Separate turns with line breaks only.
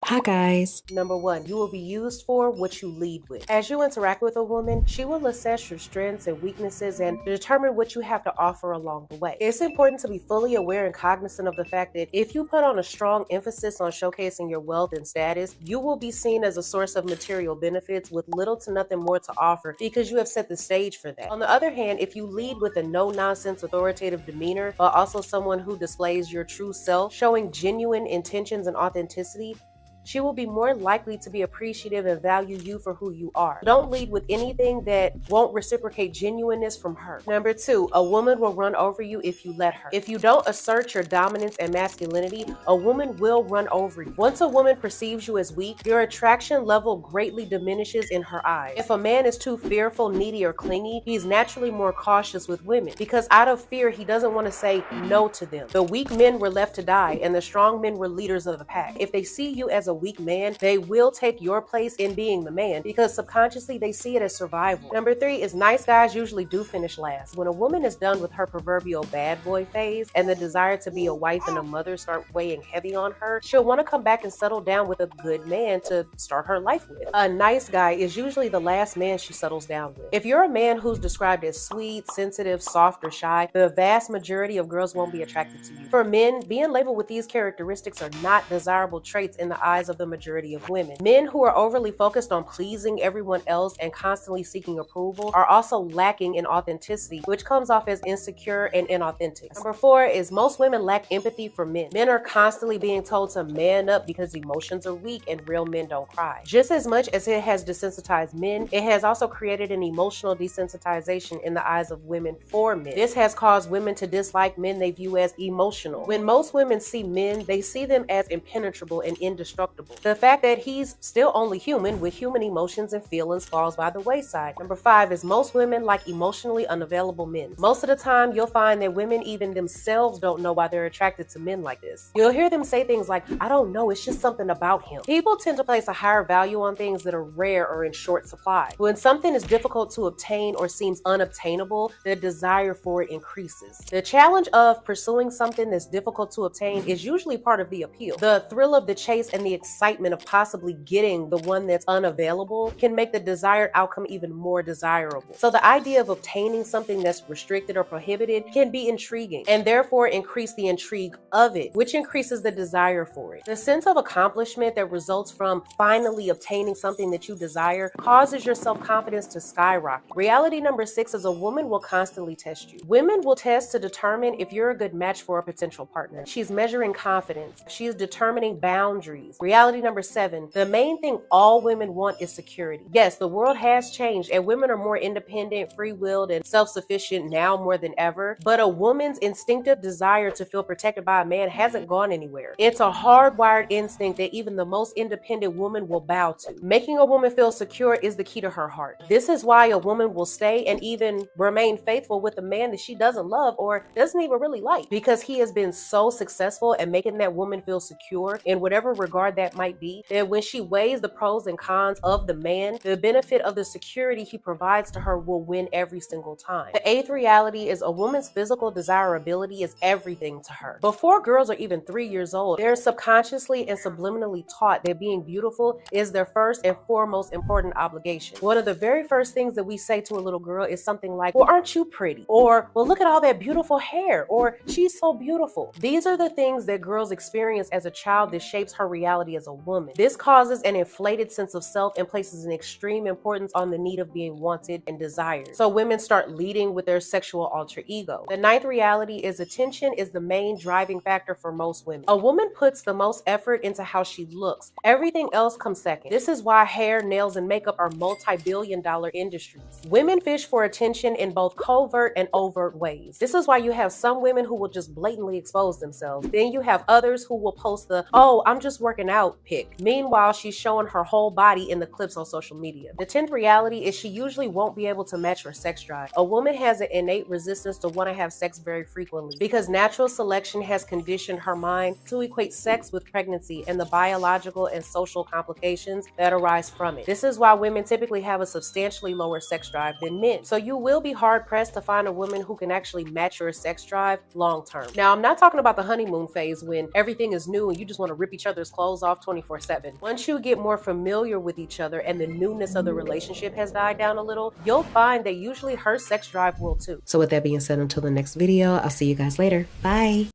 Hi guys.
Number one, you will be used for what you lead with. As you interact with a woman, she will assess your strengths and weaknesses and determine what you have to offer along the way. It's important to be fully aware and cognizant of the fact that if you put on a strong emphasis on showcasing your wealth and status, you will be seen as a source of material benefits with little to nothing more to offer because you have set the stage for that. On the other hand, if you lead with a no-nonsense authoritative demeanor, but also someone who displays your true self, showing genuine intentions and authenticity, she will be more likely to be appreciative and value you for who you are. Don't lead with anything that won't reciprocate genuineness from her. Number two, a woman will run over you if you let her. If you don't assert your dominance and masculinity, a woman will run over you. Once a woman perceives you as weak, your attraction level greatly diminishes in her eyes. If a man is too fearful, needy, or clingy, he's naturally more cautious with women because out of fear, he doesn't want to say no to them. The weak men were left to die, and the strong men were leaders of the pack. If they see you as a weak man, they will take your place in being the man because subconsciously they see it as survival. Number three is nice guys usually do finish last. When a woman is done with her proverbial bad boy phase and the desire to be a wife and a mother start weighing heavy on her, she'll want to come back and settle down with a good man to start her life with. A nice guy is usually the last man she settles down with. If you're a man who's described as sweet, sensitive, soft, or shy, the vast majority of girls won't be attracted to you. For men, being labeled with these characteristics are not desirable traits in the eyes of the majority of women. Men who are overly focused on pleasing everyone else and constantly seeking approval are also lacking in authenticity, which comes off as insecure and inauthentic. Number four is most women lack empathy for men. Men are constantly being told to man up because emotions are weak and real men don't cry. Just as much as it has desensitized men, it has also created an emotional desensitization in the eyes of women for men. This has caused women to dislike men they view as emotional. When most women see men, they see them as impenetrable and indestructible. The fact that he's still only human with human emotions and feelings falls by the wayside. Number five is most women like emotionally unavailable men. Most of the time, you'll find that women even themselves don't know why they're attracted to men like this. You'll hear them say things like, I don't know, it's just something about him. People tend to place a higher value on things that are rare or in short supply. When something is difficult to obtain or seems unobtainable, the desire for it increases. The challenge of pursuing something that's difficult to obtain is usually part of the appeal. The thrill of the chase and the excitement of possibly getting the one that's unavailable can make the desired outcome even more desirable. So the idea of obtaining something that's restricted or prohibited can be intriguing and therefore increase the intrigue of it, which increases the desire for it. The sense of accomplishment that results from finally obtaining something that you desire causes your self-confidence to skyrocket. Reality number six is a woman will constantly test you. Women will test to determine if you're a good match for a potential partner. She's measuring confidence. She's determining boundaries. Reality number seven, the main thing all women want is security. Yes, the world has changed and women are more independent, free-willed, and self-sufficient now more than ever, but a woman's instinctive desire to feel protected by a man hasn't gone anywhere. It's a hardwired instinct that even the most independent woman will bow to. Making a woman feel secure is the key to her heart. This is why a woman will stay and even remain faithful with a man that she doesn't love or doesn't even really like, because he has been so successful at making that woman feel secure in whatever regard that might be, that when she weighs the pros and cons of the man, the benefit of the security he provides to her will win every single time. The eighth reality is a woman's physical desirability is everything to her. Before girls are even 3 years old, they're subconsciously and subliminally taught that being beautiful is their first and foremost important obligation. One of the very first things that we say to a little girl is something like, well, aren't you pretty? Or, well, look at all that beautiful hair. Or, she's so beautiful. These are the things that girls experience as a child that shapes her reality as a woman. This causes an inflated sense of self and places an extreme importance on the need of being wanted and desired. So women start leading with their sexual alter ego. The ninth reality is attention is the main driving factor for most women. A woman puts the most effort into how she looks. Everything else comes second. This is why hair, nails, and makeup are multi-billion-dollar industries. Women fish for attention in both covert and overt ways. This is why you have some women who will just blatantly expose themselves. Then you have others who will post the, oh, I'm just working out pic. Meanwhile, she's showing her whole body in the clips on social media. The 10th reality is she usually won't be able to match her sex drive. A woman has an innate resistance to want to have sex very frequently because natural selection has conditioned her mind to equate sex with pregnancy and the biological and social complications that arise from it. This is why women typically have a substantially lower sex drive than men. So you will be hard pressed to find a woman who can actually match your sex drive long term. Now, I'm not talking about the honeymoon phase when everything is new and you just want to rip each other's clothes off off 24/7. Once you get more familiar with each other and the newness of the relationship has died down a little, you'll find that usually her sex drive will too. So with that being said, until the next video, I'll see you guys later. Bye.